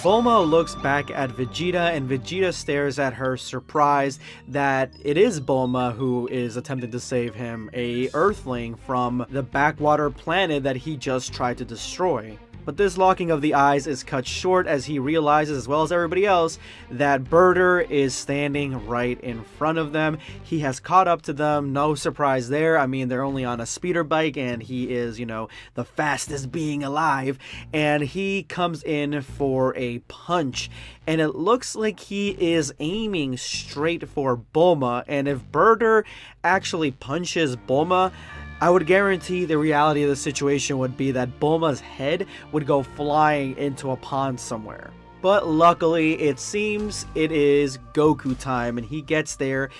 Bulma looks back at Vegeta, and Vegeta stares at her, surprised that it is Bulma who is attempting to save him, a Earthling from the backwater planet that he just tried to destroy. But this locking of the eyes is cut short as he realizes, as well as everybody else, that Birder is standing right in front of them. He has caught up to them, no surprise there. I mean, they're only on a speeder bike and he is, you know, the fastest being alive. And he comes in for a punch. And it looks like he is aiming straight for Bulma. And if Birder actually punches Bulma, I would guarantee the reality of the situation would be that Bulma's head would go flying into a pond somewhere. But luckily, it seems it is Goku time, and he gets there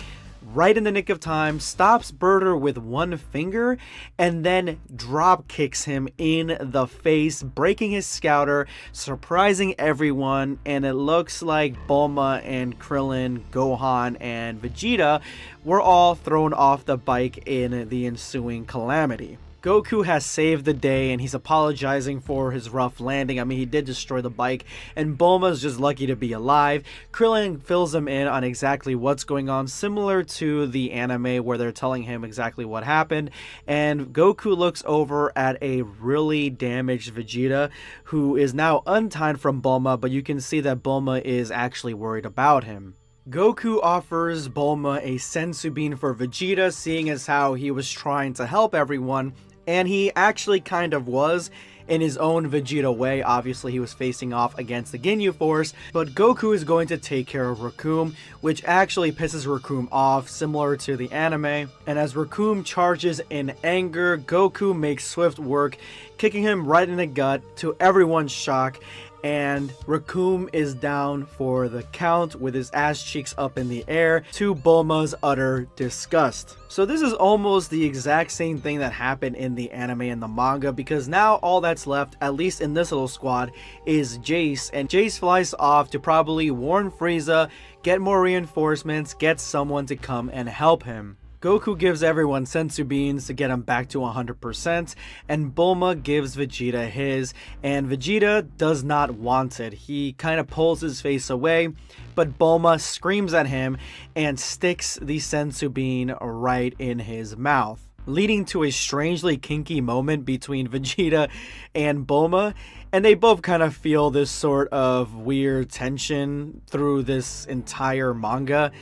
right in the nick of time, stops Birder with one finger, and then drop kicks him in the face, breaking his scouter, surprising everyone. And it looks like Bulma and Krillin, Gohan, and Vegeta were all thrown off the bike in the ensuing calamity. Goku has saved the day and he's apologizing for his rough landing. I mean, he did destroy the bike, and Bulma's just lucky to be alive. Krillin fills him in on exactly what's going on, similar to the anime where they're telling him exactly what happened. And Goku looks over at a really damaged Vegeta, who is now untied from Bulma, but you can see that Bulma is actually worried about him. Goku offers Bulma a senzu bean for Vegeta, seeing as how he was trying to help everyone. And he actually kind of was, in his own Vegeta way. Obviously, he was facing off against the Ginyu Force, but Goku is going to take care of Recoome, which actually pisses Recoome off, similar to the anime. And as Recoome charges in anger, Goku makes swift work, kicking him right in the gut, to everyone's shock. And Recoome is down for the count with his ass cheeks up in the air, to Bulma's utter disgust. So this is almost the exact same thing that happened in the anime and the manga, because now all that's left, at least in this little squad, is Jace. And Jace flies off to probably warn Frieza, get more reinforcements, get someone to come and help him. Goku gives everyone senzu beans to get him back to 100%, and Bulma gives Vegeta his, and Vegeta does not want it. He kind of pulls his face away, but Bulma screams at him and sticks the senzu bean right in his mouth, leading to a strangely kinky moment between Vegeta and Bulma. And they both kind of feel this sort of weird tension through this entire manga,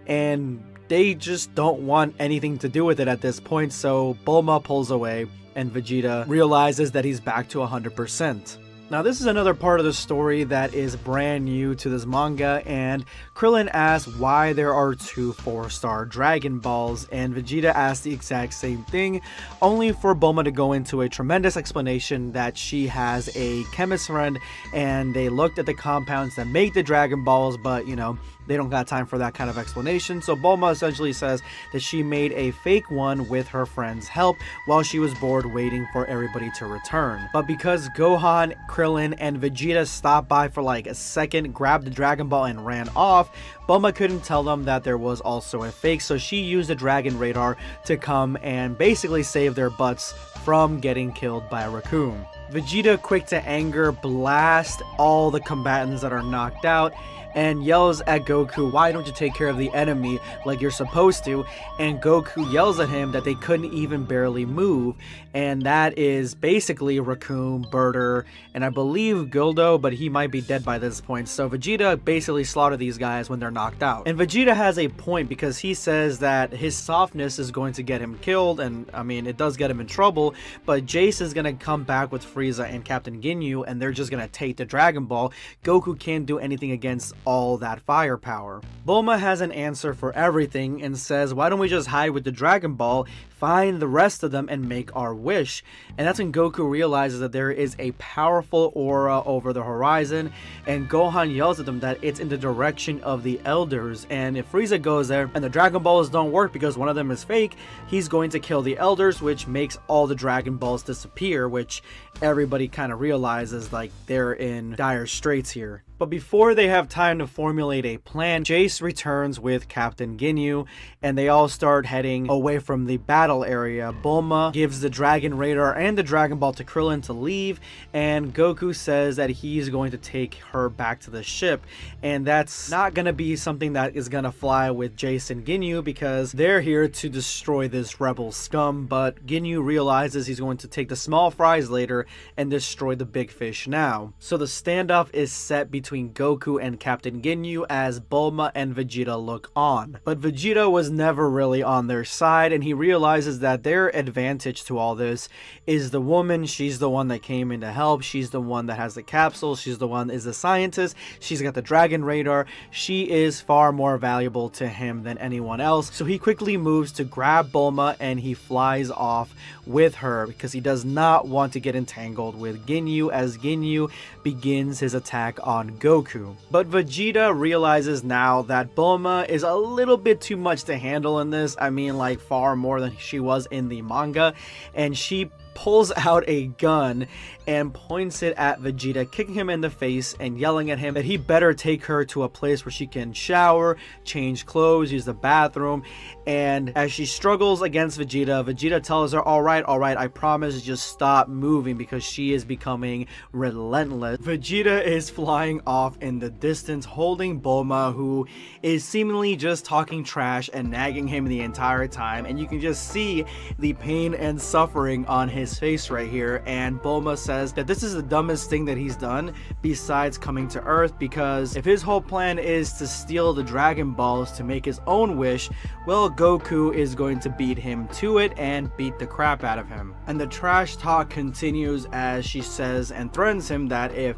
and they just don't want anything to do with it at this point. So Bulma pulls away and Vegeta realizes that he's back to 100%. Now this is another part of the story that is brand new to this manga, and Krillin asks why there are 2 4-star Dragon Balls, and Vegeta asks the exact same thing, only for Bulma to go into a tremendous explanation that she has a chemist friend and they looked at the compounds that make the Dragon Balls, but you know, they don't got time for that kind of explanation. So Bulma essentially says that she made a fake one with her friend's help while she was bored waiting for everybody to return. But because Gohan, Krillin, and Vegeta stopped by for like a second, grabbed the Dragon Ball and ran off, Bulma couldn't tell them that there was also a fake, so she used the Dragon Radar to come and basically save their butts from getting killed by Recoome. Vegeta, quick to anger, blasts all the combatants that are knocked out and yells at Goku, why don't you take care of the enemy like you're supposed to? And Goku yells at him that they couldn't even barely move, and that is basically Recoome, Birder, and I believe Guldo, but he might be dead by this point. So Vegeta basically slaughtered these guys when they're knocked out. And Vegeta has a point, because he says that his softness is going to get him killed, and I mean, it does get him in trouble, but Jace is gonna come back with Frieza and Captain Ginyu, and they're just gonna take the Dragon Ball. Goku can't do anything against all that firepower. Bulma has an answer for everything and says, why don't we just hide with the Dragon Ball, find the rest of them, and make our wish? And that's when Goku realizes that there is a powerful aura over the horizon, and Gohan yells at them that it's in the direction of the elders, and if Frieza goes there and the Dragon Balls don't work because one of them is fake, he's going to kill the elders, which makes all the Dragon Balls disappear, which everybody kind of realizes like they're in dire straits here. But before they have time to formulate a plan, Jace returns with Captain Ginyu, and they all start heading away from the battle area. Bulma gives the Dragon Radar and the Dragon Ball to Krillin to leave, and Goku says that he's going to take her back to the ship. And that's not going to be something that is going to fly with Jace and Ginyu, because they're here to destroy this rebel scum. But Ginyu realizes he's going to take the small fries later and destroy the big fish now. So the standoff is set between Goku and Captain Ginyu as Bulma and Vegeta look on. But Vegeta was never really on their side, and he realizes that their advantage to all this is the woman. She's the one that came in to help. She's the one that has the capsule. She's the one is a scientist. She's got the Dragon Radar. She is far more valuable to him than anyone else. So he quickly moves to grab Bulma and he flies off with her because he does not want to get entangled with Ginyu, as Ginyu begins his attack on Goku. But Vegeta realizes now that Bulma is a little bit too much to handle in this. I mean, like far more than she was in the manga, and she pulls out a gun and points it at Vegeta, kicking him in the face and yelling at him that he better take her to a place where she can shower, change clothes, use the bathroom. And as she struggles against Vegeta, Vegeta tells her, all right, I promise, just stop moving, because she is becoming relentless. Vegeta is flying off in the distance, holding Bulma, who is seemingly just talking trash and nagging him the entire time. And you can just see the pain and suffering on his face right here. And Bulma says that this is the dumbest thing that he's done besides coming to Earth, because if his whole plan is to steal the Dragon Balls to make his own wish, well, Goku is going to beat him to it and beat the crap out of him. And the trash talk continues as she says and threatens him that if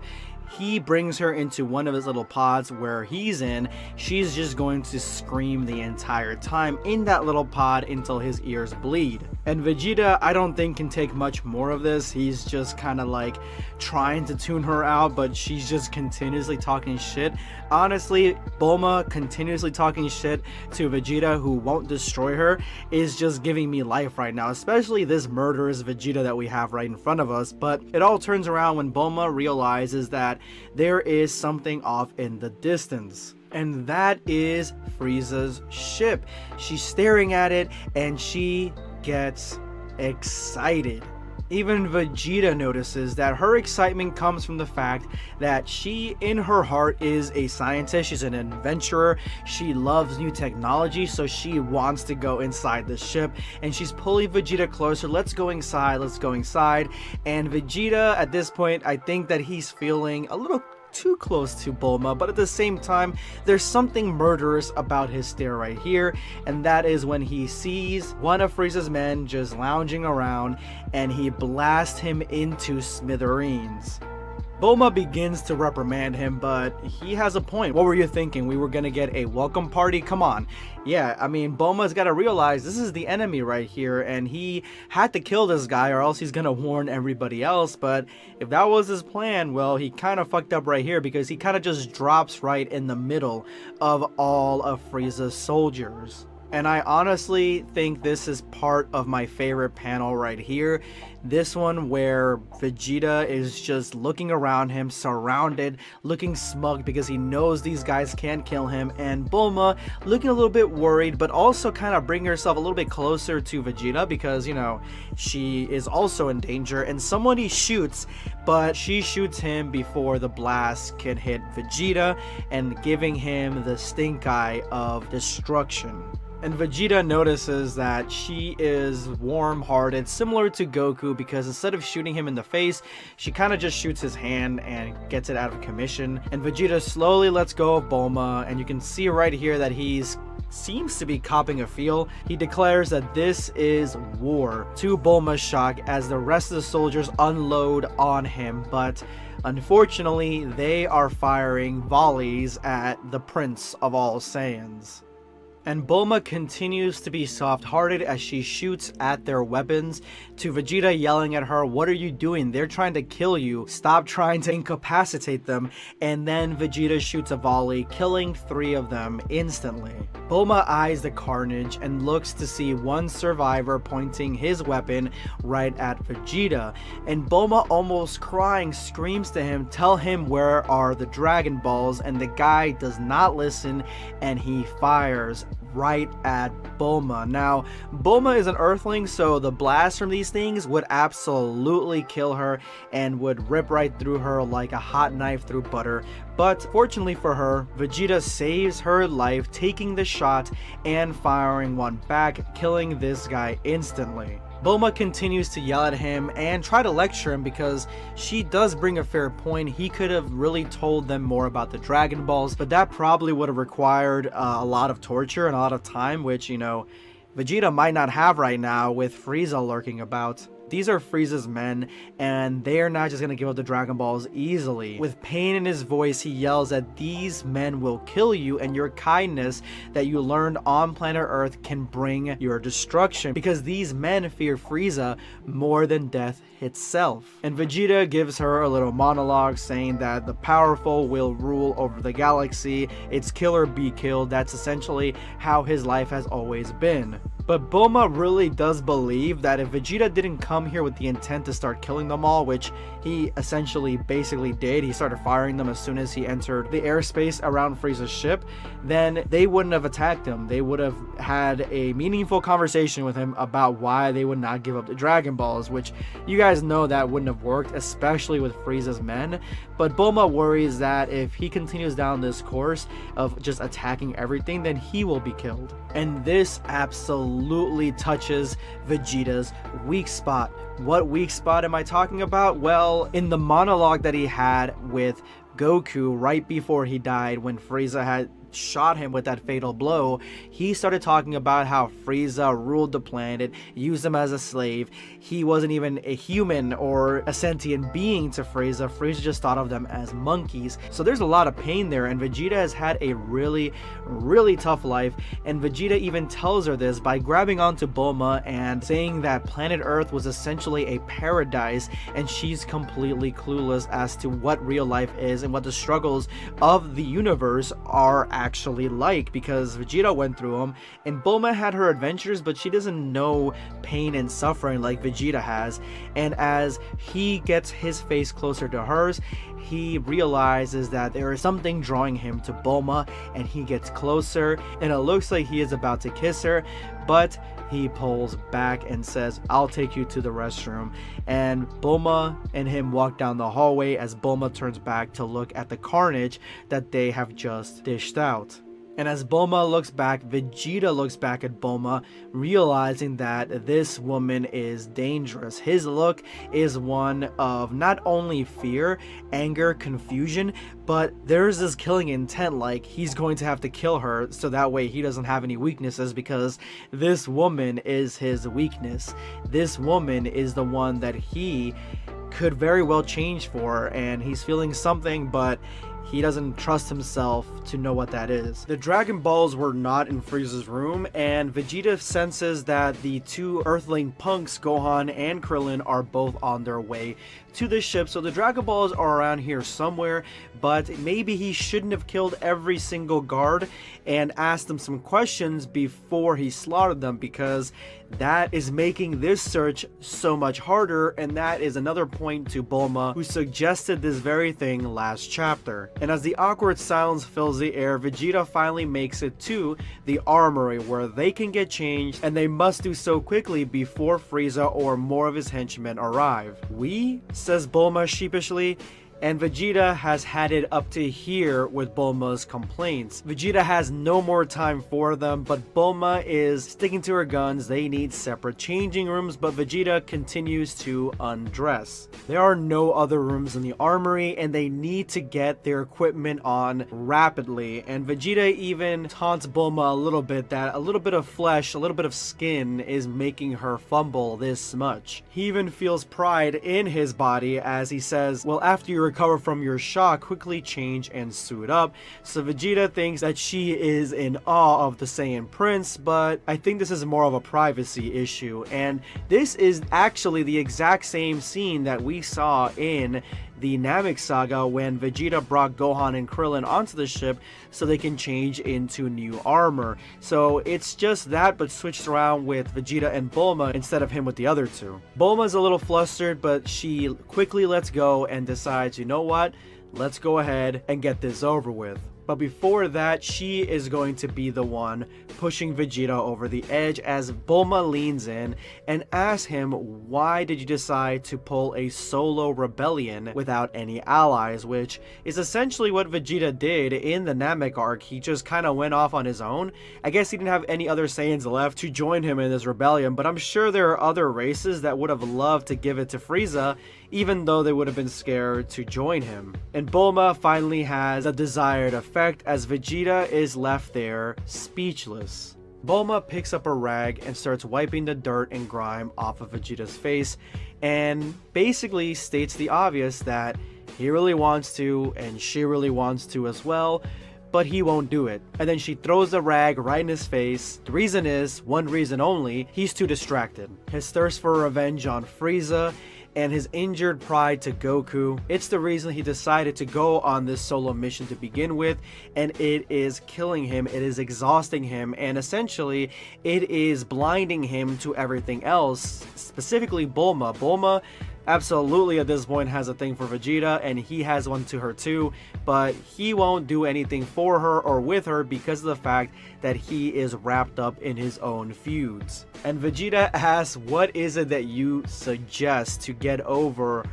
he brings her into one of his little pods where he's in, she's just going to scream the entire time in that little pod until his ears bleed. And Vegeta, I don't think, can take much more of this. He's just kind of like trying to tune her out, but she's just continuously talking shit. Honestly, Bulma continuously talking shit to Vegeta, who won't destroy her, is just giving me life right now, especially this murderous Vegeta that we have right in front of us. But it all turns around when Bulma realizes that there is something off in the distance, and that is Frieza's ship. She's staring at it and she gets excited. Even Vegeta notices that her excitement comes from the fact that she, in her heart, is a scientist. She's an adventurer. She loves new technology, so she wants to go inside the ship, and she's pulling Vegeta closer. Let's go inside. And Vegeta, at this point, I think that he's feeling a little too close to Bulma, but at the same time, there's something murderous about his stare right here, and that is when he sees one of Frieza's men just lounging around and he blasts him into smithereens. Bulma begins to reprimand him, but he has a point. What were you thinking? We were gonna get a welcome party? Come on. Yeah, I mean, Bulma's gotta realize this is the enemy right here, and he had to kill this guy or else he's gonna warn everybody else. But if that was his plan, well, he kind of fucked up right here, because he kind of just drops right in the middle of all of Frieza's soldiers. And I honestly think this is part of my favorite panel right here. This one where Vegeta is just looking around him, surrounded, looking smug because he knows these guys can't kill him. And Bulma looking a little bit worried, but also kind of bringing herself a little bit closer to Vegeta because, you know, she is also in danger. And somebody shoots, but she shoots him before the blast can hit Vegeta, and giving him the stink eye of destruction. And Vegeta notices that she is warm-hearted, similar to Goku, because instead of shooting him in the face, she kind of just shoots his hand and gets it out of commission. And Vegeta slowly lets go of Bulma, and you can see right here that seems to be copping a feel. He declares that this is war, to Bulma's shock, as the rest of the soldiers unload on him, but unfortunately they are firing volleys at the Prince of all Saiyans. And Bulma continues to be soft-hearted as she shoots at their weapons, to Vegeta yelling at her, "What are you doing? They're trying to kill you. Stop trying to incapacitate them." And then Vegeta shoots a volley, killing 3 of them instantly. Bulma eyes the carnage and looks to see one survivor pointing his weapon right at Vegeta. And Bulma, almost crying, screams to him, "Tell him where are the Dragon Balls," and the guy does not listen and he fires right at Bulma. Now, Bulma is an Earthling, so the blast from these things would absolutely kill her and would rip right through her like a hot knife through butter. But fortunately for her, Vegeta saves her life, taking the shot and firing one back, killing this guy instantly. Bulma continues to yell at him and try to lecture him because she does bring a fair point. He could have really told them more about the Dragon Balls, but that probably would have required a lot of torture and a lot of time, which, you know, Vegeta might not have right now with Frieza lurking about. These are Frieza's men, and they are not just going to give up the Dragon Balls easily. With pain in his voice, he yells that these men will kill you, and your kindness that you learned on planet Earth can bring your destruction, because these men fear Frieza more than death itself. And Vegeta gives her a little monologue saying that the powerful will rule over the galaxy, it's kill or be killed. That's essentially how his life has always been. But Bulma really does believe that if Vegeta didn't come here with the intent to start killing them all, which he essentially basically did, he started firing them as soon as he entered the airspace around Frieza's ship, then they wouldn't have attacked him. They would have had a meaningful conversation with him about why they would not give up the Dragon Balls, which you guys know that wouldn't have worked, especially with Frieza's men. But Bulma worries that if he continues down this course of just attacking everything, then he will be killed. And this absolutely touches Vegeta's weak spot. What weak spot am I talking about? Well, in the monologue that he had with Goku right before he died, when Frieza had shot him with that fatal blow, he started talking about how Frieza ruled the planet, used him as a slave. He wasn't even a human or a sentient being to Frieza. Frieza just thought of them as monkeys. So there's a lot of pain there, and Vegeta has had a really tough life, and Vegeta even tells her this by grabbing onto Bulma and saying that planet Earth was essentially a paradise, and she's completely clueless as to what real life is and what the struggles of the universe are actually like, because Vegeta went through them, and Bulma had her adventures, but she doesn't know pain and suffering like Vegeta has. And as he gets his face closer to hers, he realizes that there is something drawing him to Bulma, and he gets closer, and it looks like he is about to kiss her, but he pulls back and says, "I'll take you to the restroom." And Bulma and him walk down the hallway as Bulma turns back to look at the carnage that they have just dished out. And as Bulma looks back, Vegeta looks back at Bulma, realizing that this woman is dangerous. His look is one of not only fear, anger, confusion, but there's this killing intent, like he's going to have to kill her so that way he doesn't have any weaknesses, because this woman is his weakness. This woman is the one that he could very well change for, and he's feeling something, but he doesn't trust himself to know what that is. The Dragon Balls were not in Frieza's room, and Vegeta senses that the 2 Earthling punks, Gohan and Krillin, are both on their way to the ship. So the Dragon Balls are around here somewhere, but maybe he shouldn't have killed every single guard and asked them some questions before he slaughtered them, because that is making this search so much harder, and that is another point to Bulma, who suggested this very thing last chapter. And as the awkward silence fills the air, Vegeta finally makes it to the armory, where they can get changed, and they must do so quickly before Frieza or more of his henchmen arrive. "We?" says Bulma sheepishly. And Vegeta has had it up to here with Bulma's complaints. Vegeta has no more time for them, but Bulma is sticking to her guns. They need separate changing rooms, but Vegeta continues to undress. There are no other rooms in the armory, and they need to get their equipment on rapidly. And Vegeta even taunts Bulma a little bit that a little bit of flesh, a little bit of skin is making her fumble this much. He even feels pride in his body as he says, "Well, after your recover from your shock, quickly change and suit up. So Vegeta thinks that she is in awe of the Saiyan Prince, but I think this is more of a privacy issue, and this is actually the exact same scene that we saw in the Namek saga when Vegeta brought Gohan and Krillin onto the ship so they can change into new armor. So it's just that, but switched around with Vegeta and Bulma instead of him with the other two. Bulma's a little flustered, but she quickly lets go and decides, you know what, let's go ahead and get this over with. But before that, she is going to be the one pushing Vegeta over the edge as Bulma leans in and asks him, why did you decide to pull a solo rebellion without any allies? Which is essentially what Vegeta did in the Namek arc. He just kind of went off on his own. I guess he didn't have any other Saiyans left to join him in this rebellion, but I'm sure there are other races that would have loved to give it to Frieza, even though they would have been scared to join him. And Bulma finally has a desired effect as Vegeta is left there speechless. Bulma picks up a rag and starts wiping the dirt and grime off of Vegeta's face and basically states the obvious that he really wants to and she really wants to as well, but he won't do it. And then she throws the rag right in his face. The reason is, one reason only, he's too distracted. His thirst for revenge on Frieza and his injured pride to Goku. It's the reason he decided to go on this solo mission to begin with, and it is killing him, it is exhausting him, and essentially it is blinding him to everything else, specifically Bulma. Bulma absolutely at this point has a thing for Vegeta, and he has one to her too, but he won't do anything for her or with her because of the fact that he is wrapped up in his own feuds. And Vegeta asks, what is it that you suggest to get over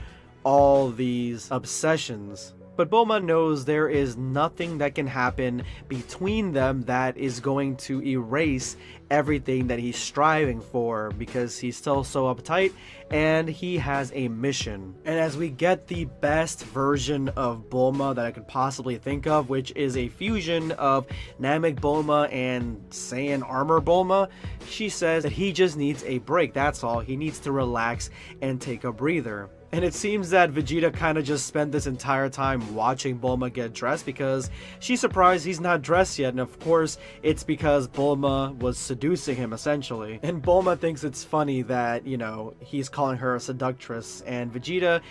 all these obsessions? But Bulma knows there is nothing that can happen between them that is going to erase everything that he's striving for, because he's still so uptight and he has a mission. And as we get the best version of Bulma that I could possibly think of, which is a fusion of Namek Bulma and Saiyan Armor Bulma, she says that he just needs a break, that's all. He needs to relax and take a breather. And it seems that Vegeta kind of just spent this entire time watching Bulma get dressed because she's surprised he's not dressed yet, and of course it's because Bulma was seducing him essentially. And Bulma thinks it's funny that, you know, he's calling her a seductress, and Vegeta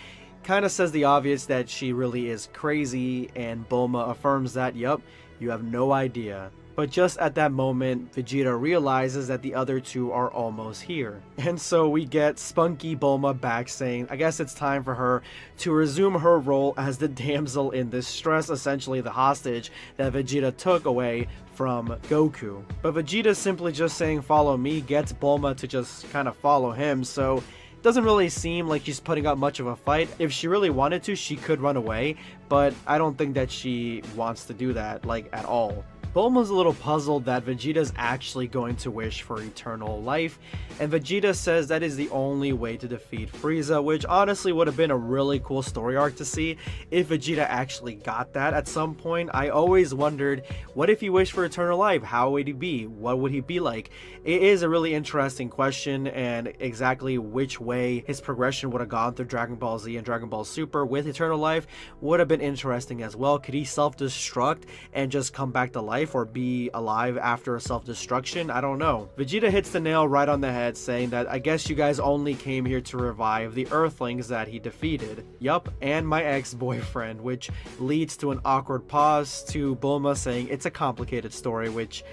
kind of says the obvious that she really is crazy, and Bulma affirms that, yup, you have no idea. But just at that moment, Vegeta realizes that the other two are almost here. And so we get spunky Bulma back saying, I guess it's time for her to resume her role as the damsel in distress, essentially the hostage that Vegeta took away from Goku. But Vegeta simply just saying follow me gets Bulma to just kind of follow him, so it doesn't really seem like she's putting up much of a fight. If she really wanted to, she could run away, but I don't think that she wants to do that, like, at all. Bulma's a little puzzled that Vegeta's actually going to wish for eternal life, and Vegeta says that is the only way to defeat Frieza, which honestly would have been a really cool story arc to see if Vegeta actually got that at some point. I always wondered, what if he wished for eternal life? How would he be? What would he be like? It is a really interesting question, and exactly which way his progression would have gone through Dragon Ball Z and Dragon Ball Super with eternal life would have been interesting as well. Could he self-destruct and just come back to life, or be alive after self-destruction? I don't know. Vegeta hits the nail right on the head, saying that I guess you guys only came here to revive the Earthlings that he defeated. Yup, and my ex-boyfriend, which leads to an awkward pause to Bulma saying it's a complicated story, which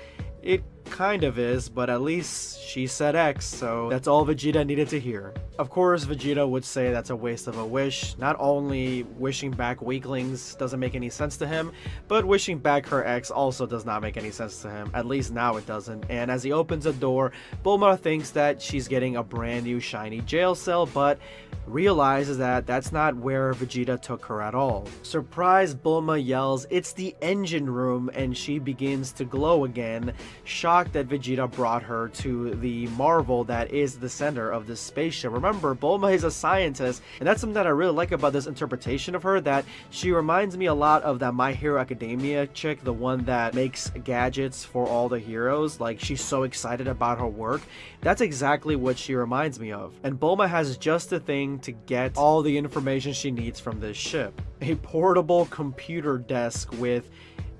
it kind of is, but at least she said X, so that's all Vegeta needed to hear. Of course, Vegeta would say that's a waste of a wish. Not only wishing back weaklings doesn't make any sense to him, but wishing back her ex also does not make any sense to him. At least now it doesn't. And as he opens the door, Bulma thinks that she's getting a brand new shiny jail cell, but realizes that that's not where Vegeta took her at all. Surprised, Bulma yells, "It's the engine room," and she begins to glow again, shocked shocked that Vegeta brought her to the marvel that is the center of this spaceship. Remember, Bulma is a scientist, and that's something that I really like about this interpretation of her, that she reminds me a lot of that My Hero Academia chick, the one that makes gadgets for all the heroes. Like, she's so excited about her work. That's exactly what she reminds me of. And Bulma has just the thing to get all the information she needs from this ship. A portable computer desk with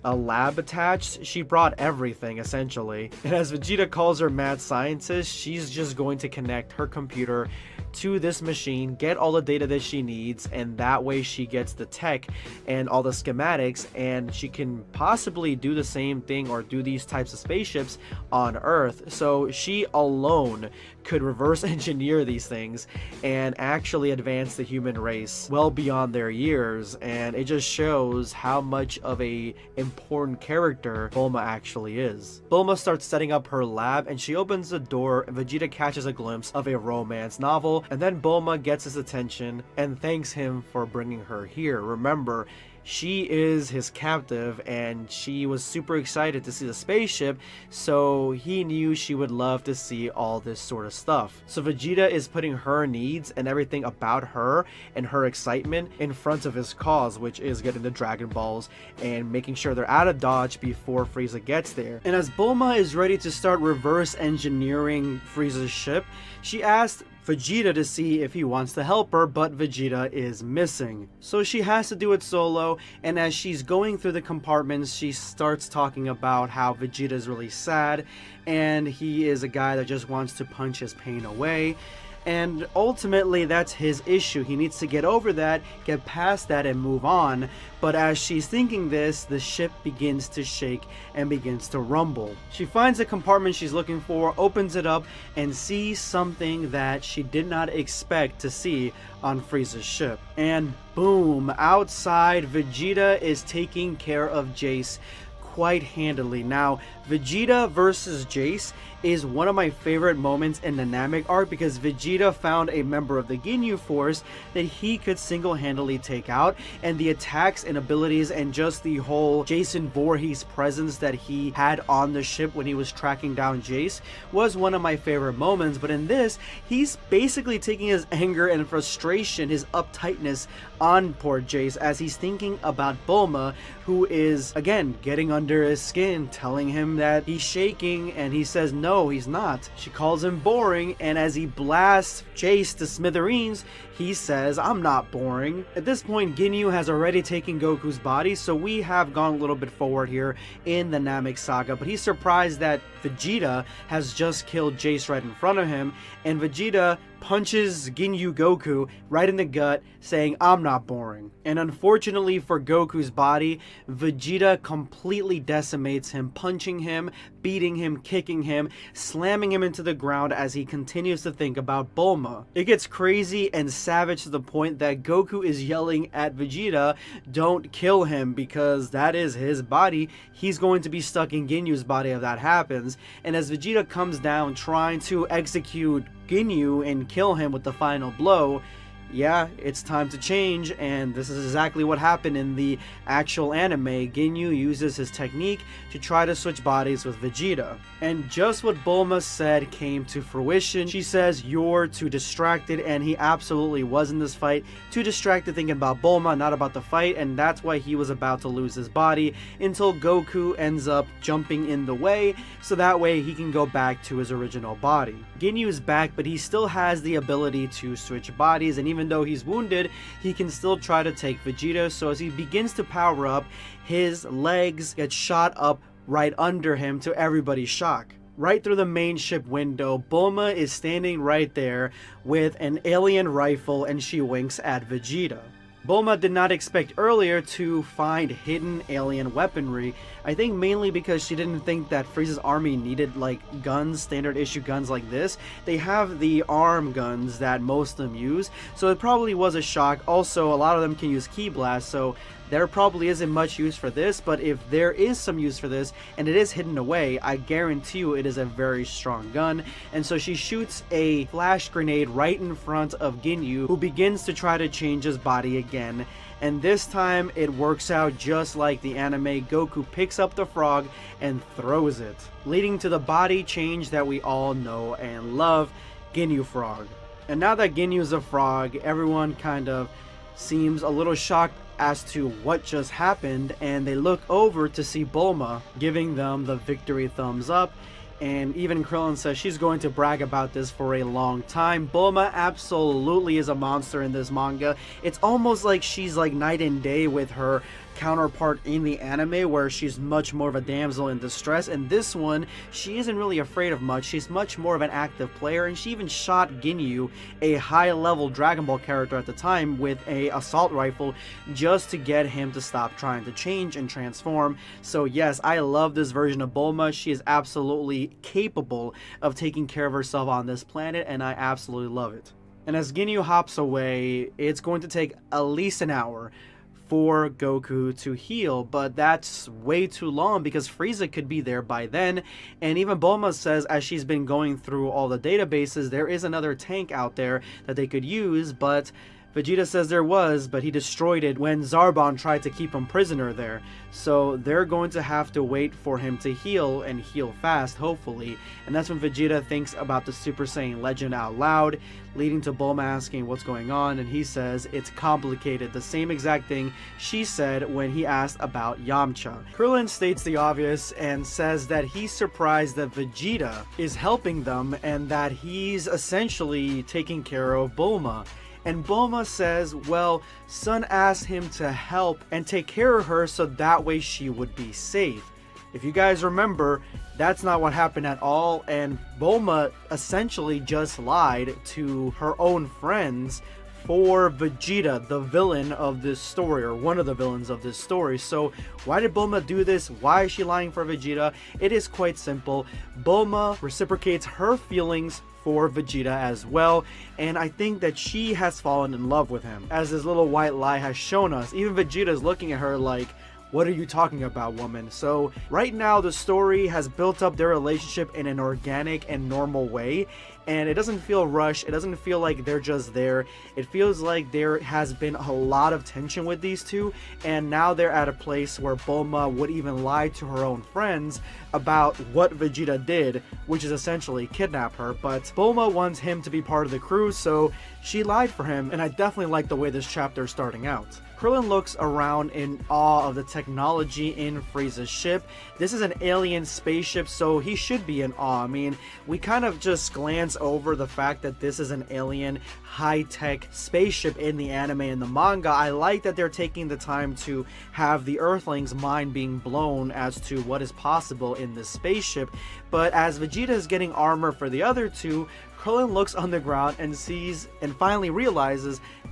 a lab attached. She brought everything, essentially. And as Vegeta calls her mad scientist, she's just going to connect her computer to this machine, get all the data that she needs, and that way she gets the tech and all the schematics, and she can possibly do the same thing or do these types of spaceships on Earth. So she alone could reverse engineer these things and actually advance the human race well beyond their years, and it just shows how much of a important character Bulma actually is. Bulma starts setting up her lab, and she opens the door, and Vegeta catches a glimpse of a romance novel, and then Bulma gets his attention and thanks him for bringing her here. Remember, she is his captive, and she was super excited to see the spaceship, so he knew she would love to see all this sort of stuff. So Vegeta is putting her needs and everything about her and her excitement in front of his cause, which is getting the Dragon Balls and making sure they're out of dodge before Frieza gets there. And as Bulma is ready to start reverse engineering Frieza's ship, she asked Vegeta to see if he wants to help her, but Vegeta is missing. So she has to do it solo, and as she's going through the compartments, she starts talking about how Vegeta is really sad, and he is a guy that just wants to punch his pain away. And ultimately, that's his issue. He needs to get over that, get past that, and move on. But as she's thinking this, the ship begins to shake and begins to rumble. She finds the compartment she's looking for, opens it up, and sees something that she did not expect to see on Frieza's ship. And boom, outside, Vegeta is taking care of Jace quite handily. Now, Vegeta versus Jace is one of my favorite moments in the Namek arc, because Vegeta found a member of the Ginyu Force that he could single-handedly take out, and the attacks and abilities and just the whole Jason Voorhees presence that he had on the ship when he was tracking down Jace was one of my favorite moments. But in this, he's basically taking his anger and frustration, his uptightness on poor Jace, as he's thinking about Bulma, who is again getting under his skin, telling him that he's shaking, and he says no, he's not. She calls him boring, and as he blasts Jace to smithereens, he says, I'm not boring. At this point, Ginyu has already taken Goku's body, so we have gone a little bit forward here in the Namek saga, but he's surprised that Vegeta has just killed Jace right in front of him, and Vegeta punches Ginyu Goku right in the gut, saying, I'm not boring. And unfortunately for Goku's body, Vegeta completely decimates him, punching him, beating him, kicking him, slamming him into the ground as he continues to think about Bulma. It gets crazy and savage to the point that Goku is yelling at Vegeta, don't kill him, because that is his body. He's going to be stuck in Ginyu's body if that happens. And as Vegeta comes down trying to execute Ginyu and kill him with the final blow, yeah, it's time to change, and this is exactly what happened in the actual anime. Ginyu uses his technique to try to switch bodies with Vegeta. And just what Bulma said came to fruition. She says, you're too distracted, and he absolutely was in this fight. Too distracted thinking about Bulma, not about the fight, and that's why he was about to lose his body until Goku ends up jumping in the way, so that way he can go back to his original body. Ginyu is back, but he still has the ability to switch bodies, and even though he's wounded, he can still try to take Vegeta. So as he begins to power up, his legs get shot up right under him, to everybody's shock. Right through the main ship window, Bulma is standing right there with an alien rifle, and she winks at Vegeta. Bulma did not expect earlier to find hidden alien weaponry, I think mainly because she didn't think that Frieza's army needed like guns, standard issue guns like this. They have the arm guns that most of them use, so it probably was a shock. Also, a lot of them can use ki blast, so there probably isn't much use for this, but if there is some use for this and it is hidden away, I guarantee you it is a very strong gun. And so she shoots a flash grenade right in front of Ginyu, who begins to try to change his body again. and this time it works out just like the anime. Goku picks up the frog and throws it, leading to the body change that we all know and love, Ginyu Frog. And now that Ginyu's a frog, everyone kind of seems a little shocked as to what just happened, and they look over to see Bulma giving them the victory thumbs up. And even Krillin says she's going to brag about this for a long time. Bulma absolutely is a monster in this manga. It's almost like she's like night and day with her counterpart in the anime, where she's much more of a damsel in distress. And this one, she isn't really afraid of much. She's much more of an active player, and she even shot Ginyu, a high-level Dragon Ball character at the time, with a assault rifle just to get him to stop trying to change and transform. So yes, I love this version of Bulma. She is absolutely capable of taking care of herself on this planet, and I absolutely love it. And as Ginyu hops away, it's going to take at least an hour for Goku to heal, but that's way too long because Frieza could be there by then. And even Bulma says, as she's been going through all the databases, there is another tank out there that they could use, but Vegeta says there was, but he destroyed it when Zarbon tried to keep him prisoner there. So they're going to have to wait for him to heal, and heal fast, hopefully. And that's when Vegeta thinks about the Super Saiyan legend out loud, leading to Bulma asking what's going on, and he says it's complicated, the same exact thing she said when he asked about Yamcha. Krillin states the obvious and says that he's surprised that Vegeta is helping them and that he's essentially taking care of Bulma. And Bulma says, well, Son asked him to help and take care of her so that way she would be safe. If you guys remember, that's not what happened at all, and Bulma essentially just lied to her own friends for Vegeta, the villain of this story, or one of the villains of this story. So why did Bulma do this? Why is she lying for Vegeta? It is quite simple. Bulma reciprocates her feelings for Vegeta as well, and I think that she has fallen in love with him, as this little white lie has shown us. Even Vegeta is looking at her like, what are you talking about, woman? So right now the story has built up their relationship in an organic and normal way, and it doesn't feel rushed. It doesn't feel like they're just there. It feels like there has been a lot of tension with these two, and now they're at a place where Bulma would even lie to her own friends about what Vegeta did, which is essentially kidnap her. But Bulma wants him to be part of the crew, so she lied for him, and I definitely like the way this chapter is starting out. Krillin looks around in awe of the technology in Frieza's ship. This is an alien spaceship, so he should be in awe. I mean, we kind of just glance over the fact that this is an alien high-tech spaceship in the anime and the manga. I like that they're taking the time to have the Earthlings' mind being blown as to what is possible in this spaceship. But as Vegeta is getting armor for the other two, Krillin looks on the ground and sees and finally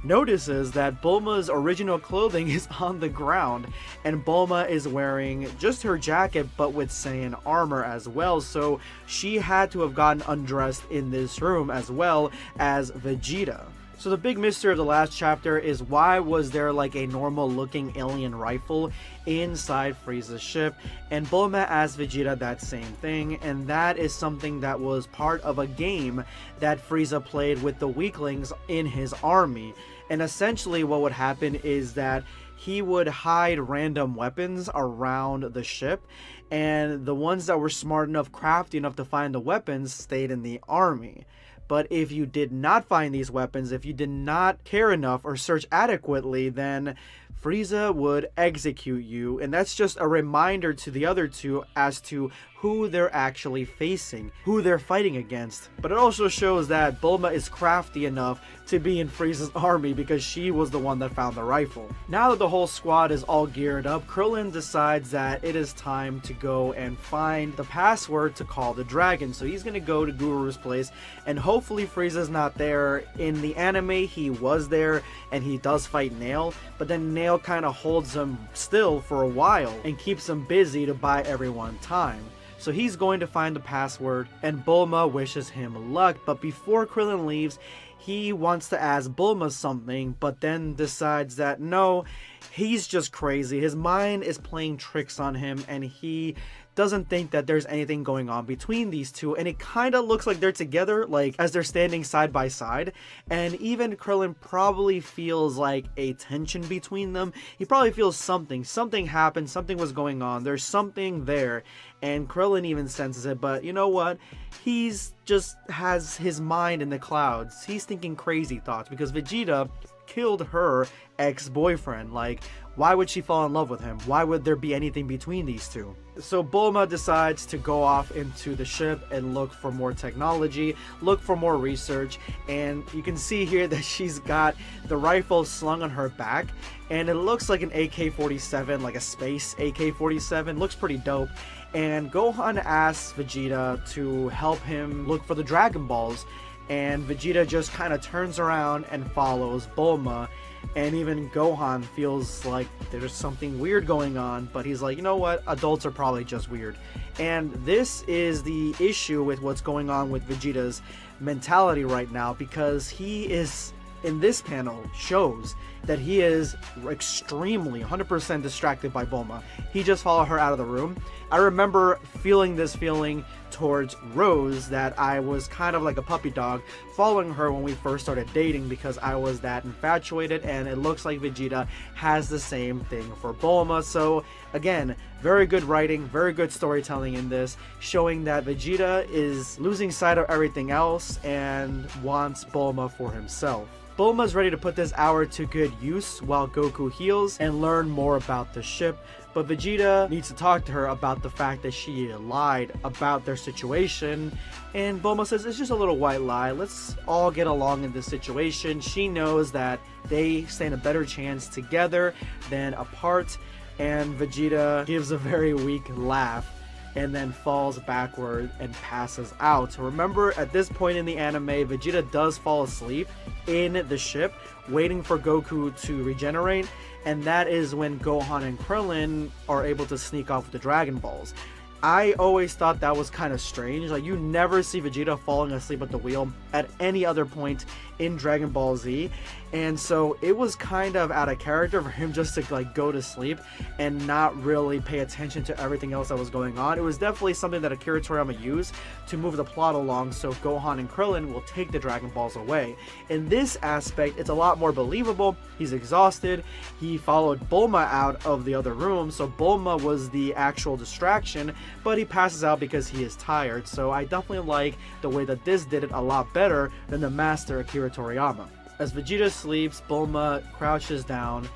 notices that Bulma's original clothing is on the ground, and Bulma is wearing just her jacket but with Saiyan armor as well, so she had to have gotten undressed in this room as well as Vegeta. So the big mystery of the last chapter is, why was there like a normal looking alien rifle inside Frieza's ship? And Bulma asked Vegeta that same thing, and that is something that was part of a game that Frieza played with the weaklings in his army. And essentially what would happen is that he would hide random weapons around the ship, and the ones that were smart enough, crafty enough to find the weapons stayed in the army. But if you did not find these weapons, if you did not care enough or search adequately, then Frieza would execute you. And that's just a reminder to the other two as to who they're actually facing, who they're fighting against. But it also shows that Bulma is crafty enough to be in Frieza's army because she was the one that found the rifle. Now that the whole squad is all geared up, Krillin decides that it is time to go and find the password to call the dragon. So he's gonna go to Guru's place, and hopefully Frieza's not there. In the anime, he was there and he does fight Nail, but then Nail kind of holds him still for a while and keeps him busy to buy everyone time. So he's going to find the password, and Bulma wishes him luck. But before Krillin leaves, he wants to ask Bulma something, but then decides that no, he's just crazy. His mind is playing tricks on him, and he doesn't think that there's anything going on between these two, and it kind of looks like they're together, like as they're standing side by side. And even Krillin probably feels like a tension between them. He probably feels something happened, something was going on, there's something there, and Krillin even senses it. But you know what, he's just has his mind in the clouds. He's thinking crazy thoughts because Vegeta killed her ex-boyfriend. Like, why would she fall in love with him? Why would there be anything between these two? So Bulma decides to go off into the ship and look for more technology, look for more research, and you can see here that she's got the rifle slung on her back, and it looks like an AK-47, like a space AK-47. Looks pretty dope. And Gohan asks Vegeta to help him look for the Dragon Balls, and Vegeta just kind of turns around and follows Bulma. And even Gohan feels like there's something weird going on, but he's like, you know what, adults are probably just weird. And this is the issue with what's going on with Vegeta's mentality right now, because he is, in this panel, shows that he is extremely 100% distracted by Bulma. He just followed her out of the room. I remember feeling this feeling towards Rose, that I was kind of like a puppy dog following her when we first started dating, because I was that infatuated, and it looks like Vegeta has the same thing for Bulma. So again, very good writing, very good storytelling in this, showing that Vegeta is losing sight of everything else and wants Bulma for himself. Bulma's ready to put this hour to good use while Goku heals and learn more about the ship, but Vegeta needs to talk to her about the fact that she lied about their situation, and Bulma says it's just a little white lie, let's all get along in this situation. She knows that they stand a better chance together than apart, and Vegeta gives a very weak laugh and then falls backward and passes out. Remember, at this point in the anime, Vegeta does fall asleep in the ship, waiting for Goku to regenerate, and that is when Gohan and Krillin are able to sneak off with the Dragon Balls. I always thought that was kind of strange. Like, you never see Vegeta falling asleep at the wheel at any other point in Dragon Ball Z, and so it was kind of out of character for him just to like go to sleep and not really pay attention to everything else that was going on. It was definitely something that Akira Toriyama used to move the plot along, so Gohan and Krillin will take the Dragon Balls away. In this aspect, it's a lot more believable. He's exhausted. He followed Bulma out of the other room, so Bulma was the actual distraction, but he passes out because he is tired. So I definitely like the way that this did it a lot better than the master Akira Toriyama. As Vegeta sleeps, Bulma crouches down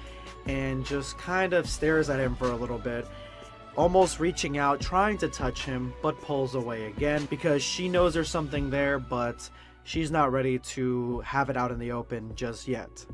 and just kind of stares at him for a little bit, almost reaching out, trying to touch him, but pulls away again because she knows there's something there, but she's not ready to have it out in the open just yet.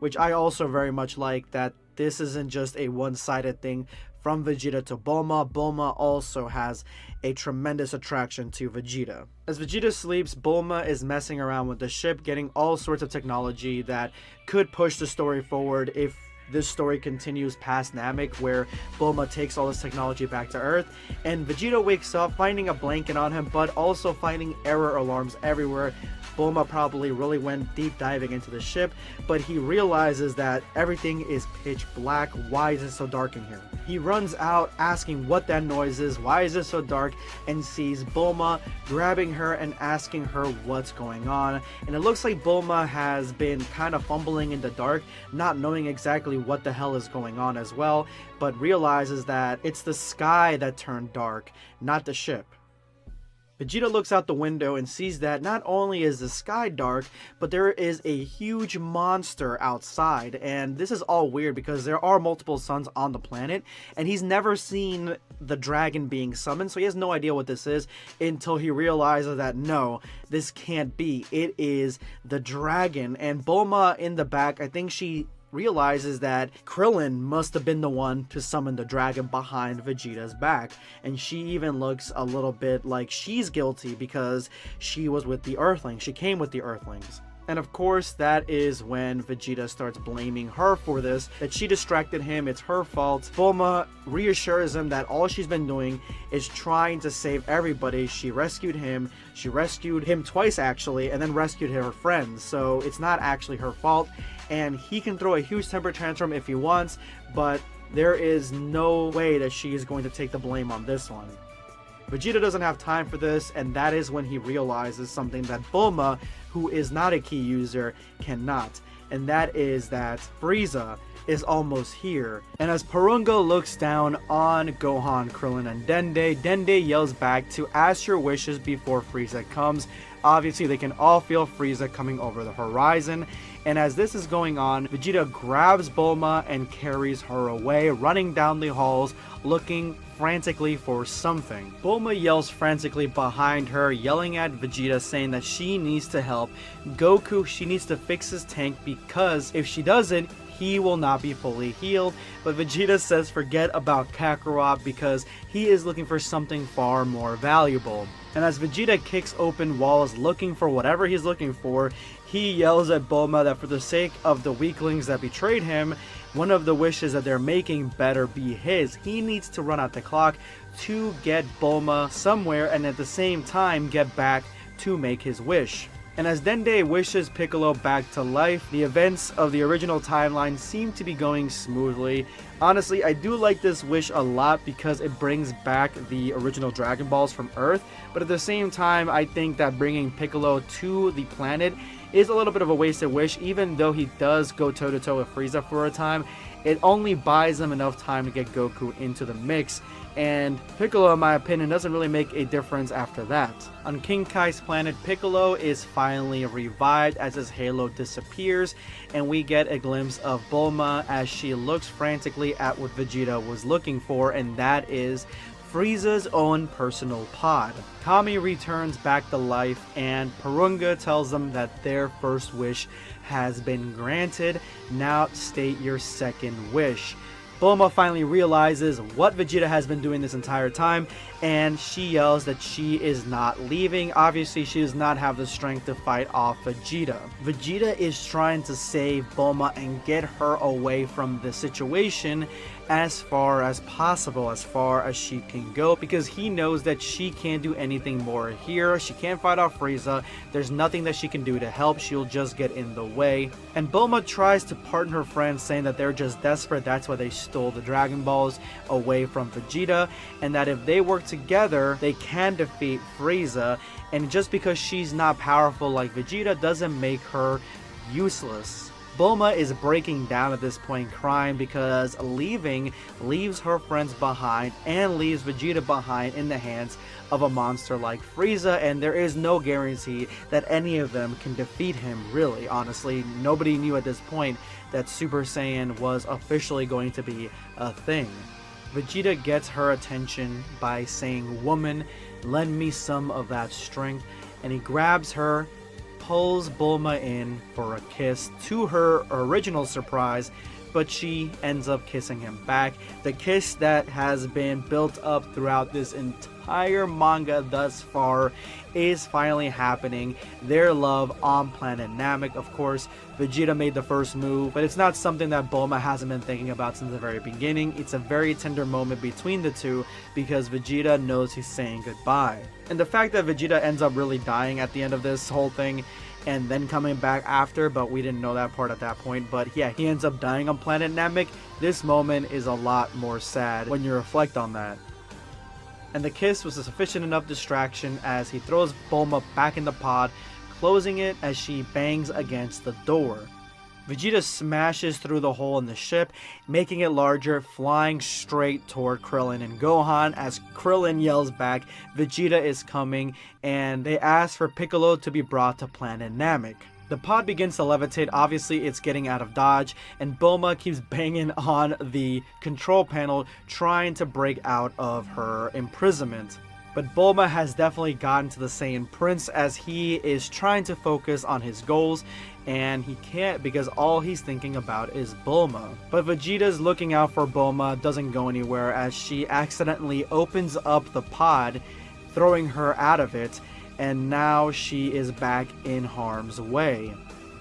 Which I also very much like, that this isn't just a one-sided thing from Vegeta to Bulma. Bulma also has a tremendous attraction to Vegeta. As Vegeta sleeps, Bulma is messing around with the ship, getting all sorts of technology that could push the story forward if this story continues past Namek, where Bulma takes all this technology back to Earth, and Vegeta wakes up finding a blanket on him, but also finding error alarms everywhere. Bulma probably really went deep diving into the ship, but he realizes that everything is pitch black. Why is it so dark in here? He runs out asking what that noise is, why is it so dark, and sees Bulma grabbing her and asking her what's going on. And it looks like Bulma has been kind of fumbling in the dark, not knowing exactly what the hell is going on as well, but realizes that it's the sky that turned dark, not the ship. Vegeta looks out the window and sees that not only is the sky dark, but there is a huge monster outside. And this is all weird because there are multiple suns on the planet, and he's never seen the dragon being summoned, so he has no idea what this is until he realizes that no, this can't be. It is the dragon. And Bulma in the back, I think she realizes that Krillin must have been the one to summon the dragon behind Vegeta's back, and she even looks a little bit like she's guilty because she was with the Earthlings. She came with the Earthlings. And of course, that is when Vegeta starts blaming her for this, that she distracted him, it's her fault. Bulma reassures him that all she's been doing is trying to save everybody. She rescued him twice actually, and then rescued her friends, so it's not actually her fault, and he can throw a huge temper tantrum if he wants, but there is no way that she is going to take the blame on this one. Vegeta doesn't have time for this, and that is when he realizes something that Bulma, who is not a ki user, cannot, and that is that Frieza is almost here. And as Porunga looks down on Gohan, Krillin, and Dende, Dende yells back to ask your wishes before Frieza comes. Obviously, they can all feel Frieza coming over the horizon. And as this is going on, Vegeta grabs Bulma and carries her away, running down the halls, looking frantically for something. Bulma yells frantically behind her, yelling at Vegeta, saying that she needs to help Goku. She needs to fix his tank, because if she doesn't, he will not be fully healed. But Vegeta says forget about Kakarot, because he is looking for something far more valuable. And as Vegeta kicks open walls looking for whatever he's looking for, he yells at Bulma that for the sake of the weaklings that betrayed him, one of the wishes that they're making better be his. He needs to run out the clock to get Bulma somewhere, and at the same time get back to make his wish. And as Dende wishes Piccolo back to life, the events of the original timeline seem to be going smoothly. Honestly, I do like this wish a lot because it brings back the original Dragon Balls from Earth, but at the same time, I think that bringing Piccolo to the planet is a little bit of a wasted wish. Even though he does go toe-to-toe with Frieza for a time, it only buys him enough time to get Goku into the mix, and Piccolo, in my opinion, doesn't really make a difference after that. On King Kai's planet, Piccolo is finally revived as his halo disappears, and we get a glimpse of Bulma as she looks frantically at what Vegeta was looking for, and that is Frieza's own personal pod. Kami returns back to life, and Porunga tells them that their first wish has been granted. Now state your second wish. Bulma finally realizes what Vegeta has been doing this entire time, and she yells that she is not leaving. Obviously, she does not have the strength to fight off Vegeta. Vegeta is trying to save Bulma and get her away from the situation as far as possible, as far as she can go, because he knows that she can't do anything more here. She can't fight off Frieza. There's nothing that she can do to help. She'll just get in the way. And Bulma tries to pardon her friends, saying that they're just desperate. That's why they stole the Dragon Balls away from Vegeta, and that if they work together, they can defeat Frieza. And just because she's not powerful like Vegeta doesn't make her useless. Bulma is breaking down at this point, crying because leaving leaves her friends behind and leaves Vegeta behind in the hands of a monster like Frieza, and there is no guarantee that any of them can defeat him, really. Honestly, nobody knew at this point that Super Saiyan was officially going to be a thing. Vegeta gets her attention by saying, "Woman, lend me some of that strength," and he grabs her, pulls Bulma in for a kiss, to her original surprise, but she ends up kissing him back. The kiss that has been built up throughout this entire manga thus far is finally happening. Their love on planet Namek. Of course, Vegeta made the first move, but it's not something that Bulma hasn't been thinking about since the very beginning. It's a very tender moment between the two because Vegeta knows he's saying goodbye. And the fact that Vegeta ends up really dying at the end of this whole thing and then coming back after, but we didn't know that part at that point. But yeah, he ends up dying on planet Namek. This moment is a lot more sad when you reflect on that. And the kiss was a sufficient enough distraction as he throws Bulma back in the pod, closing it as she bangs against the door. Vegeta smashes through the hole in the ship, making it larger, flying straight toward Krillin and Gohan as Krillin yells back, "Vegeta is coming," and they ask for Piccolo to be brought to planet Namek. The pod begins to levitate. Obviously, it's getting out of dodge, and Bulma keeps banging on the control panel, trying to break out of her imprisonment. But Bulma has definitely gotten to the Saiyan Prince as he is trying to focus on his goals, and he can't because all he's thinking about is Bulma. But Vegeta's looking out for Bulma doesn't go anywhere as she accidentally opens up the pod, throwing her out of it, and now she is back in harm's way.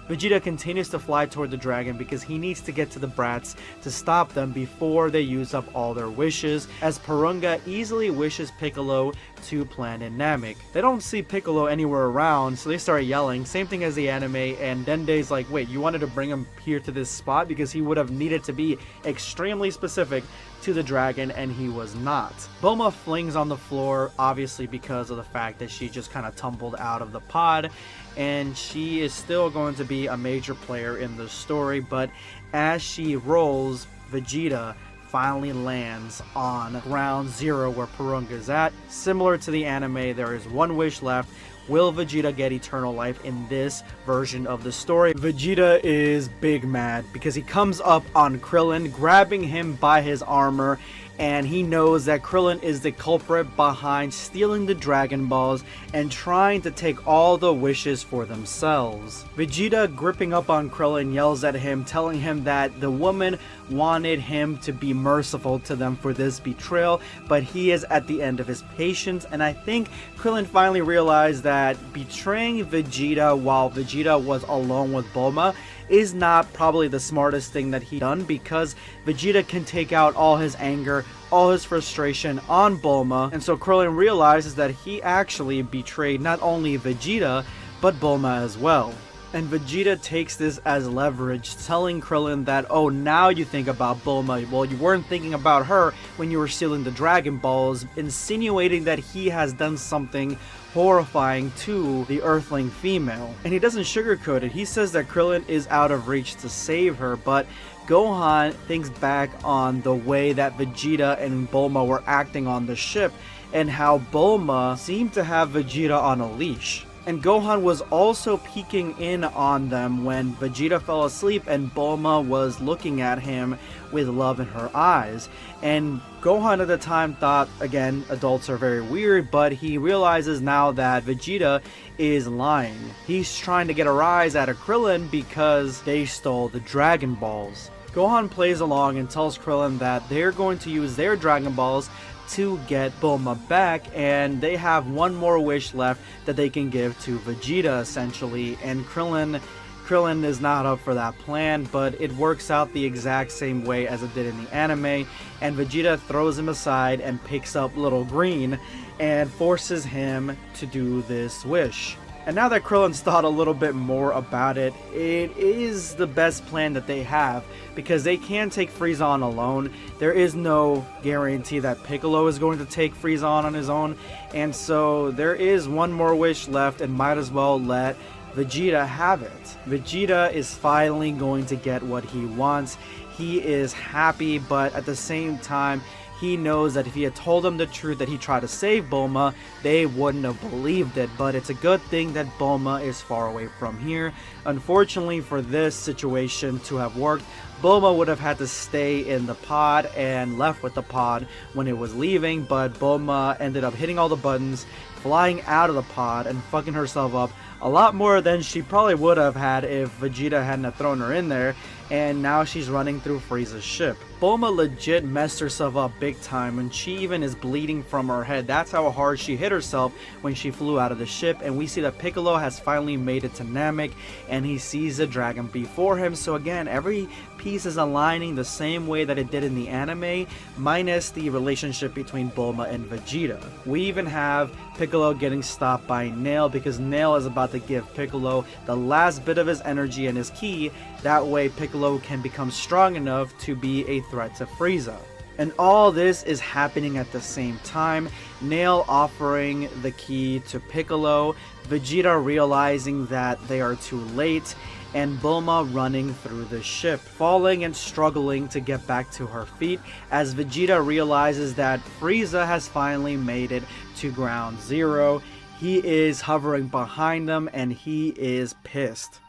Vegeta continues to fly toward the dragon because he needs to get to the brats to stop them before they use up all their wishes, as Porunga easily wishes Piccolo to Planet Namek. They don't see Piccolo anywhere around, so they start yelling, same thing as the anime, and Dende's like, wait, you wanted to bring him here to this spot? Because he would have needed to be extremely specific to the dragon, and he was not. Bulma flings on the floor, obviously because of the fact that she just kind of tumbled out of the pod, and she is still going to be a major player in the story, but as she rolls, Vegeta finally lands on ground zero where Porunga is at. Similar to the anime, there is one wish left. Will Vegeta get eternal life in this version of the story? Vegeta is big mad because he comes up on Krillin, grabbing him by his armor, and he knows that Krillin is the culprit behind stealing the Dragon Balls and trying to take all the wishes for themselves. Vegeta, gripping up on Krillin, yells at him, telling him that the woman wanted him to be merciful to them for this betrayal, but he is at the end of his patience, and I think Krillin finally realized that betraying Vegeta while Vegeta was alone with Bulma is not probably the smartest thing that he done, because Vegeta can take out all his anger, all his frustration on Bulma, and so Krillin realizes that he actually betrayed not only Vegeta, but Bulma as well. And Vegeta takes this as leverage, telling Krillin that, oh, now you think about Bulma, well, you weren't thinking about her when you were stealing the Dragon Balls, insinuating that he has done something horrifying to the Earthling female. And he doesn't sugarcoat it. He says that Krillin is out of reach to save her, but Gohan thinks back on the way that Vegeta and Bulma were acting on the ship, and how Bulma seemed to have Vegeta on a leash. And Gohan was also peeking in on them when Vegeta fell asleep and Bulma was looking at him with love in her eyes. And Gohan at the time thought, again, adults are very weird, but he realizes now that Vegeta is lying. He's trying to get a rise out of Krillin because they stole the Dragon Balls. Gohan plays along and tells Krillin that they're going to use their Dragon Balls to get Bulma back, and they have one more wish left that they can give to Vegeta, essentially, and Krillin is not up for that plan, but it works out the exact same way as it did in the anime, and Vegeta throws him aside and picks up Little Green and forces him to do this wish. And now that Krillin's thought a little bit more about it, it is the best plan that they have, because they can take Frieza on alone. There is no guarantee that Piccolo is going to take Frieza on his own, and so there is one more wish left, and might as well let Vegeta have it. Vegeta is finally going to get what he wants. He is happy, but at the same time, he knows that if he had told them the truth that he tried to save Bulma, they wouldn't have believed it, but it's a good thing that Bulma is far away from here. Unfortunately for this situation to have worked, Bulma would have had to stay in the pod and left with the pod when it was leaving, but Bulma ended up hitting all the buttons, flying out of the pod, and fucking herself up a lot more than she probably would have had if Vegeta hadn't have thrown her in there, and now she's running through Frieza's ship. Bulma legit messed herself up big time, and she even is bleeding from her head. That's how hard she hit herself when she flew out of the ship, and we see that Piccolo has finally made it to Namek, and he sees the dragon before him. So again, every piece is aligning the same way that it did in the anime, minus the relationship between Bulma and Vegeta. We even have Piccolo getting stopped by Nail, because Nail is about to give Piccolo the last bit of his energy and his ki. That way Piccolo can become strong enough to be a threat to Frieza. And all this is happening at the same time. Nail offering the key to Piccolo, Vegeta realizing that they are too late, and Bulma running through the ship, falling and struggling to get back to her feet as Vegeta realizes that Frieza has finally made it to ground zero. He is hovering behind them and he is pissed.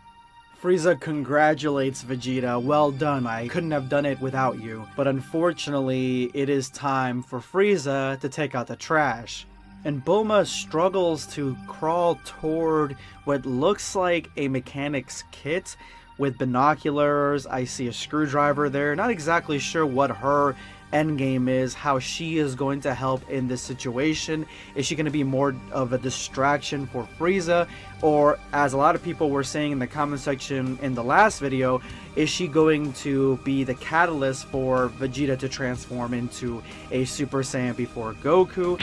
Frieza congratulates Vegeta, well done, I couldn't have done it without you. But unfortunately, it is time for Frieza to take out the trash. And Bulma struggles to crawl toward what looks like a mechanic's kit with binoculars. I see a screwdriver there. Not exactly sure what her endgame is, how she is going to help in this situation. Is she going to be more of a distraction for Frieza, or, as a lot of people were saying in the comment section in the last video, is she going to be the catalyst for Vegeta to transform into a Super Saiyan before Goku?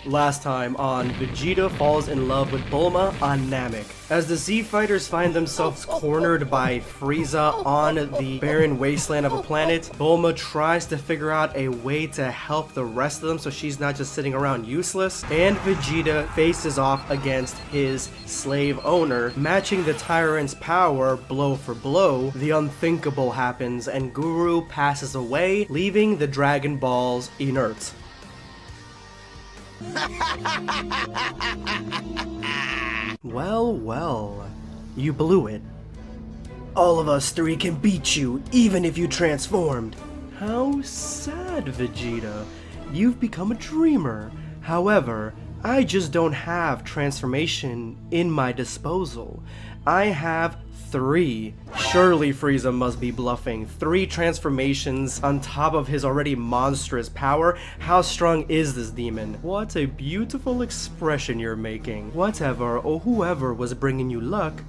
Last time on Vegeta falls in love with Bulma on Namek. As the Z Fighters find themselves cornered by Frieza on the barren wasteland of a planet, Bulma tries to figure out a way to help the rest of them so she's not just sitting around useless, and Vegeta faces off against his slave owner. Matching the tyrant's power blow for blow, the unthinkable happens and Guru passes away, leaving the Dragon Balls inert. Well, you blew it. All of us three can beat you, even if you transformed. How sad, Vegeta. You've become a dreamer. However, I just don't have transformation in my disposal. I have 3. Surely Frieza must be bluffing. 3 transformations on top of his already monstrous power. How strong is this demon? What a beautiful expression you're making. Whatever or whoever was bringing you luck,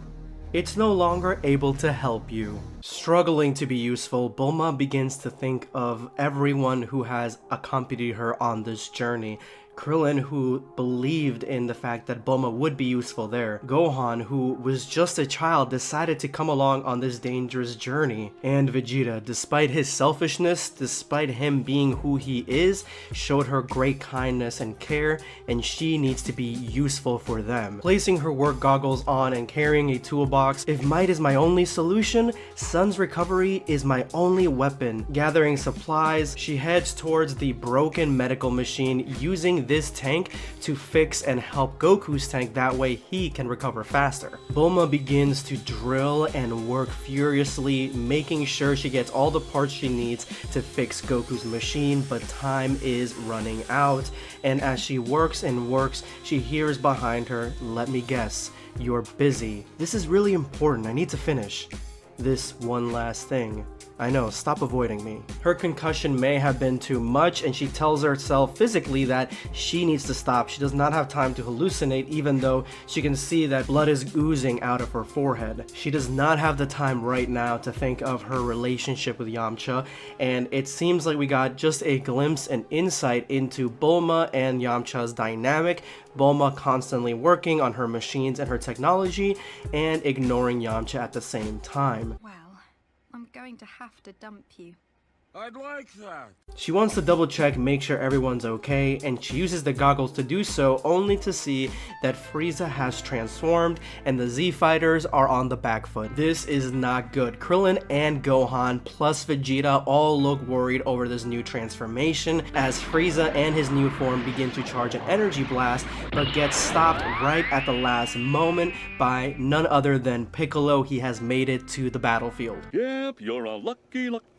it's no longer able to help you. Struggling to be useful, Bulma begins to think of everyone who has accompanied her on this journey. Krillin, who believed in the fact that Bulma would be useful there. Gohan, who was just a child, decided to come along on this dangerous journey. And Vegeta, despite his selfishness, despite him being who he is, showed her great kindness and care, and she needs to be useful for them. Placing her work goggles on and carrying a toolbox, if might is my only solution, Sun's recovery is my only weapon. Gathering supplies, she heads towards the broken medical machine, using this tank to fix and help Goku's tank, that way he can recover faster. Bulma begins to drill and work furiously, making sure she gets all the parts she needs to fix Goku's machine, but time is running out, and as she works and works, she hears behind her, "Let me guess, you're busy. This is really important, I need to finish this one last thing. I know, stop avoiding me." Her concussion may have been too much, and she tells herself physically that she needs to stop. She does not have time to hallucinate, even though she can see that blood is oozing out of her forehead. She does not have the time right now to think of her relationship with Yamcha, and it seems like we got just a glimpse and insight into Bulma and Yamcha's dynamic. Bulma constantly working on her machines and her technology, and ignoring Yamcha at the same time. Well, I'm going to have to dump you. I'd like that. She wants to double check, make sure everyone's okay, and she uses the goggles to do so, only to see that Frieza has transformed and the Z Fighters are on the back foot. This is not good. Krillin and Gohan plus Vegeta all look worried over this new transformation, as Frieza and his new form begin to charge an energy blast, but gets stopped right at the last moment by none other than Piccolo. He has made it to the battlefield. Yep, you're a lucky luck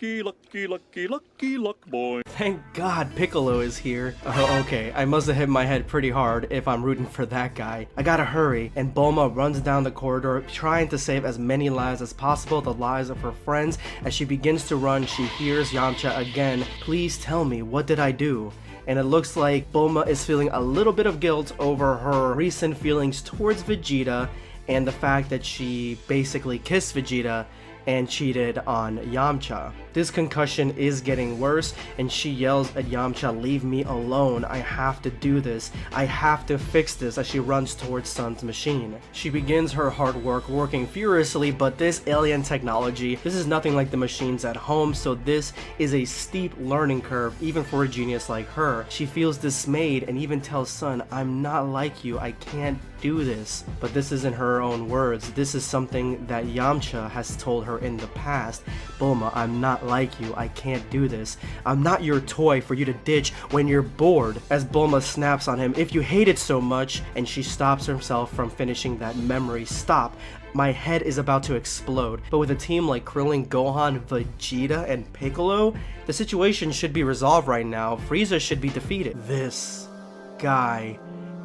boy. Thank God Piccolo is here. Oh, okay, I must have hit my head pretty hard if I'm rooting for that guy. I gotta hurry, and Bulma runs down the corridor, trying to save as many lives as possible, the lives of her friends. As she begins to run, she hears Yamcha again. "Please tell me, what did I do?" And it looks like Bulma is feeling a little bit of guilt over her recent feelings towards Vegeta, and the fact that she basically kissed Vegeta and cheated on Yamcha. This concussion is getting worse, and she yells at Yamcha, "Leave me alone, I have to do this, I have to fix this," as she runs towards Sun's machine. She begins her hard work, working furiously, but this alien technology, this is nothing like the machines at home, so this is a steep learning curve, even for a genius like her. She feels dismayed and even tells Sun, "I'm not like you, I can't do this." But this isn't her own words, this is something that Yamcha has told her in the past. "Bulma, I'm not like you, I can't do this. I'm not your toy for you to ditch when you're bored." As Bulma snaps on him, "If you hate it so much," and she stops herself from finishing that memory. "Stop. My head is about to explode." But with a team like Krillin, Gohan, Vegeta, and Piccolo, the situation should be resolved right now. Frieza should be defeated. This guy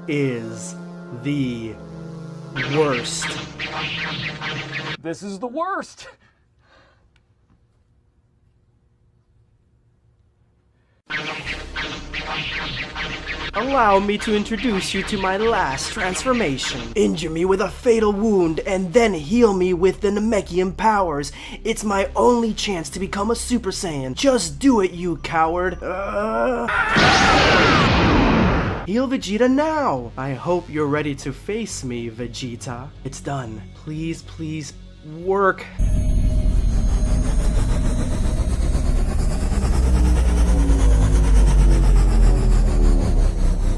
is the worst. This is the worst. Allow me to introduce you to my last transformation. Injure me with a fatal wound and then heal me with the Namekian powers. It's my only chance to become a Super Saiyan. Just do it, you coward. Heal Vegeta now. I hope you're ready to face me, Vegeta. It's done. Please, please, work.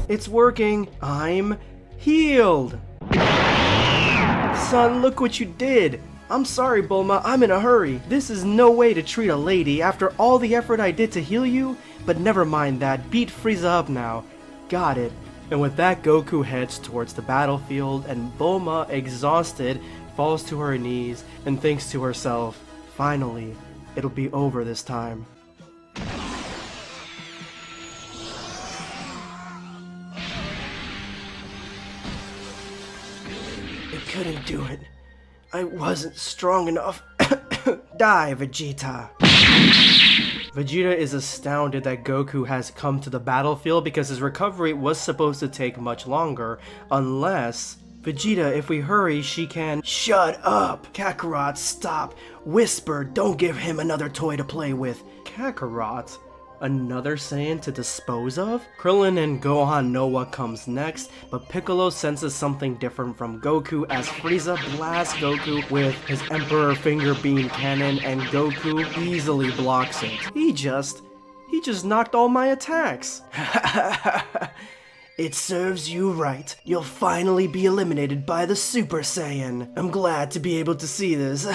It's working. I'm healed. Son, look what you did. I'm sorry, Bulma. I'm in a hurry. This is no way to treat a lady after all the effort I did to heal you. But never mind that. Beat Frieza up now. Got it. And with that, Goku heads towards the battlefield, and Bulma, exhausted, falls to her knees and thinks to herself, finally, it'll be over this time. Couldn't do it. I wasn't strong enough. Die, Vegeta. Vegeta is astounded that Goku has come to the battlefield because his recovery was supposed to take much longer, unless... Vegeta, if we hurry, she can... Shut up! Kakarot, stop! Whisper, don't give him another toy to play with. Kakarot? Another Saiyan to dispose of? Krillin and Gohan know what comes next, but Piccolo senses something different from Goku as Frieza blasts Goku with his Emperor Finger Beam Cannon, and Goku easily blocks it. He just knocked all my attacks. It serves you right. You'll finally be eliminated by the Super Saiyan. I'm glad to be able to see this.